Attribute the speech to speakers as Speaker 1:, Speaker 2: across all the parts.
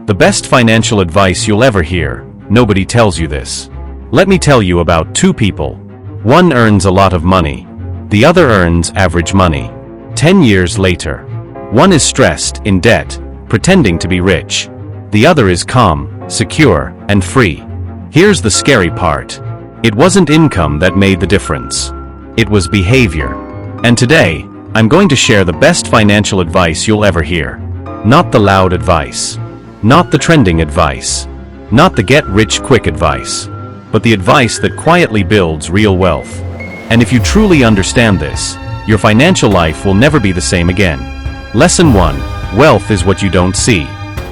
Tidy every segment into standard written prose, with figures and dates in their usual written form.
Speaker 1: The best financial advice you'll ever hear. Nobody tells you this. Let me tell you about two people. One earns a lot of money. The other earns average money. 10 years later. One is stressed, in debt, pretending to be rich. The other is calm, secure, and free. Here's the scary part. It wasn't income that made the difference. It was behavior. And today, I'm going to share the best financial advice you'll ever hear. Not the loud advice. Not the trending advice. Not the get-rich-quick advice. But the advice that quietly builds real wealth. And if you truly understand this, your financial life will never be the same again. Lesson 1. Wealth is what you don't see.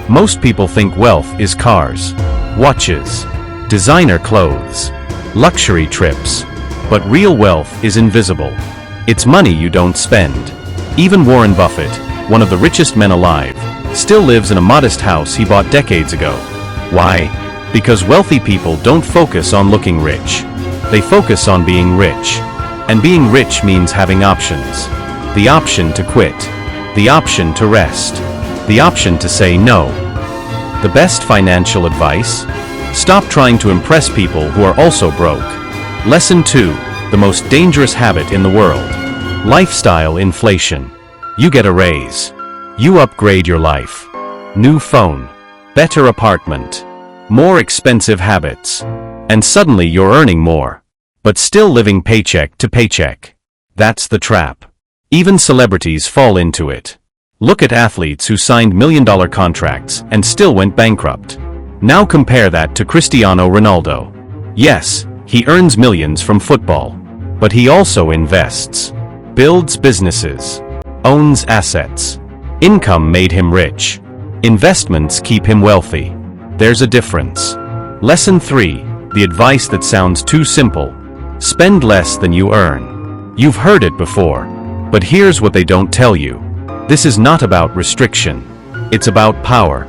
Speaker 1: Most people think wealth is cars, watches, designer clothes, luxury trips. But real wealth is invisible. It's money you don't spend. Even Warren Buffett, one of the richest men alive, still lives in a modest house he bought decades ago. Why? Because wealthy people don't focus on looking rich. They focus on being rich. And being rich means having options. The option to quit. The option to rest. The option to say no. The best financial advice? Stop trying to impress people who are also broke. Lesson 2. The most dangerous habit in the world. Lifestyle inflation. You get a raise. You upgrade your life. New phone. Better apartment. More expensive habits. And suddenly you're earning more. But still living paycheck to paycheck. That's the trap. Even celebrities fall into it. Look at athletes who signed million-dollar contracts and still went bankrupt. Now compare that to Cristiano Ronaldo. Yes, he earns millions from football. But he also invests. Builds businesses. Owns assets. Income made him rich. Investments keep him wealthy. There's a difference. Lesson 3. The advice that sounds too simple. Spend less than you earn. You've heard it before. But here's what they don't tell you. This is not about restriction. It's about power.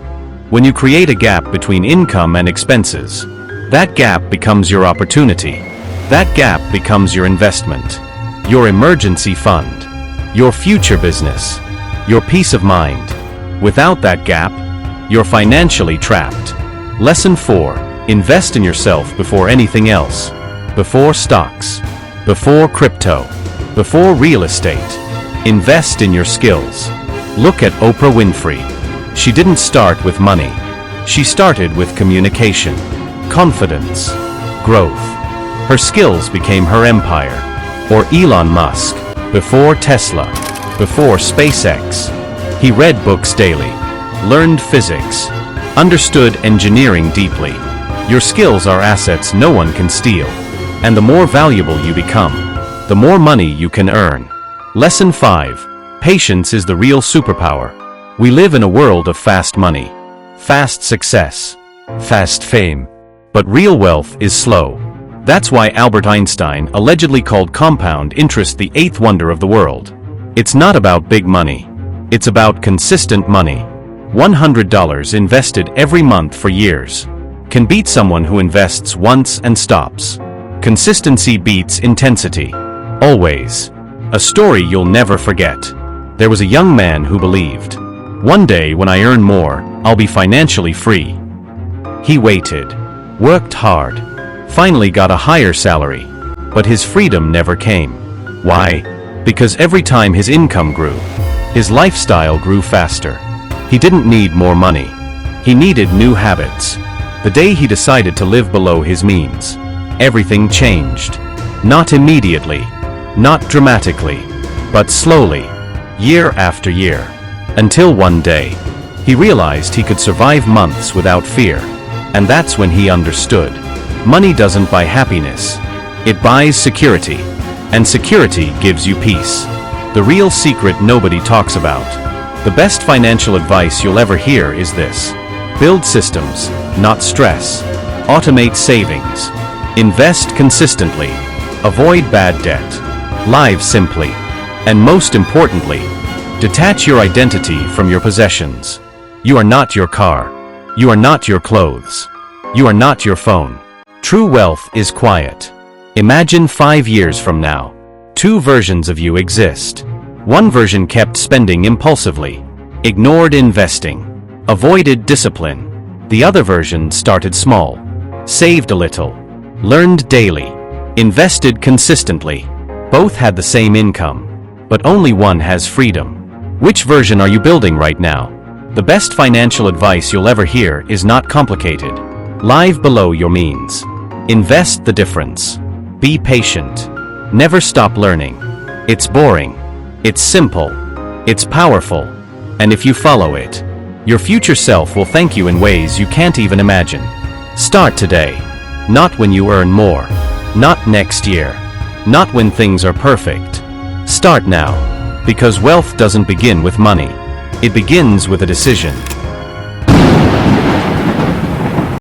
Speaker 1: When you create a gap between income and expenses, that gap becomes your opportunity. That gap becomes your investment. Your emergency fund. Your future business. Your peace of mind. Without that gap, you're financially trapped. Lesson 4. Invest in yourself before anything else. Before stocks. Before crypto. Before real estate. Invest in your skills. Look at Oprah Winfrey. She didn't start with money. She started with communication, confidence, growth. Her skills became her empire. Or Elon Musk. Before Tesla. Before SpaceX. He read books daily, learned physics, understood engineering deeply. Your skills are assets no one can steal. And the more valuable you become, the more money you can earn. Lesson 5. Patience is the real superpower. We live in a world of fast money, fast success, fast fame. But real wealth is slow. That's why Albert Einstein allegedly called compound interest the eighth wonder of the world. It's not about big money. It's about consistent money. $100 invested every month for years can beat someone who invests once and stops. Consistency beats intensity. Always. A story you'll never forget. There was a young man who believed, one day when I earn more, I'll be financially free. He waited, worked hard, finally got a higher salary, but his freedom never came. Why? Because every time his income grew, his lifestyle grew faster. He didn't need more money. He needed new habits. The day he decided to live below his means, everything changed. Not immediately, not dramatically, but slowly, year after year, until one day, he realized he could survive months without fear. And that's when he understood. Money doesn't buy happiness. It buys security. And security gives you peace. The real secret nobody talks about. The best financial advice you'll ever hear is this. Build systems, not stress. Automate savings. Invest consistently. Avoid bad debt. Live simply. And most importantly, detach your identity from your possessions. You are not your car. You are not your clothes. You are not your phone. True wealth is quiet. Imagine 5 years from now. 2 versions of you exist. One version kept spending impulsively, ignored investing, avoided discipline, The other version started small, saved a little, learned daily, invested consistently. Both had the same income, but only one has freedom. Which version are you building right now? The best financial advice you'll ever hear is not complicated. Live below your means. Invest the difference. Be patient. Never stop learning. It's boring. It's simple. It's powerful. And if you follow it, your future self will thank you in ways you can't even imagine. Start today. Not when you earn more. Not next year. Not when things are perfect. Start now. Because wealth doesn't begin with money. It begins with a decision.